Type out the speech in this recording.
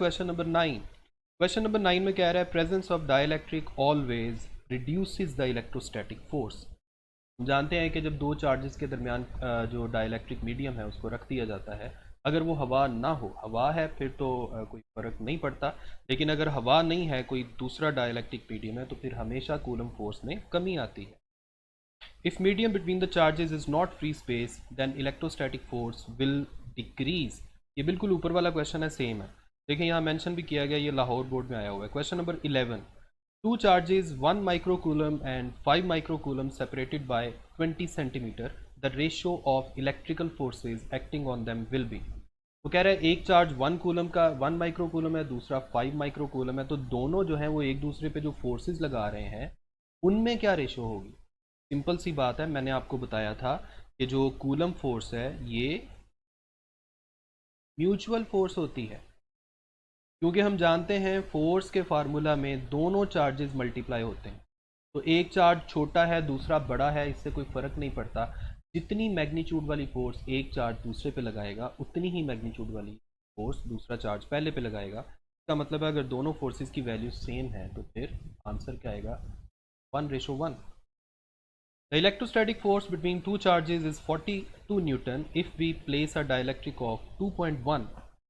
Question number 9। Question number 9 में कह रहा है presence of dielectric always reduces the electrostatic force. हम जानते हैं कि जब दो चार्जेस के दरमियान जो डाइलेक्ट्रिक मीडियम है उसको रख दिया जाता है, अगर वो हवा ना हो, हवा है फिर तो कोई फ़र्क नहीं पड़ता, लेकिन अगर हवा नहीं है, कोई दूसरा डाइलेक्ट्रिक मीडियम है, तो फिर हमेशा कूलम फोर्स में कमी आती है। If medium between the charges is not free space then electrostatic force will decrease. ये बिल्कुल ऊपर वाला क्वेश्चन है, सेम है। देखिए यहाँ मेंशन भी किया गया, ये लाहौर बोर्ड में आया हुआ है। Question number 11। Two charges 1 microcoulomb and 5 microcoulomb separated by 20 centimeter. The ratio of electrical forces acting on them will be। वो कह रहा है एक चार्ज 1 कूलम का 1 माइक्रोकूलम है, दूसरा 5 माइक्रोकूलम है, तो दोनों जो हैं वो एक दूसरे पे जो फोर्सेस लगा रहे हैं उनमें क्या रेशो होगी। सिंपल सी बात है, मैंने आपको बताया था कि जो कूलम फोर्स है ये म्यूचुअल फोर्स होती है, क्योंकि हम जानते हैं फोर्स के फार्मूला में दोनों चार्जेस मल्टीप्लाई होते हैं। तो एक चार्ज छोटा है दूसरा बड़ा है, इससे कोई फ़र्क नहीं पड़ता। जितनी मैग्नीट्यूड वाली फोर्स एक चार्ज दूसरे पे लगाएगा उतनी ही मैग्नीट्यूड वाली फोर्स दूसरा चार्ज पहले पे लगाएगा। इसका मतलब है अगर दोनों फोर्सेस की वैल्यू सेम है तो फिर आंसर क्या आएगा, 1:1। The electrostatic force between two charges is 42 Newton if we place a dielectric of 2.1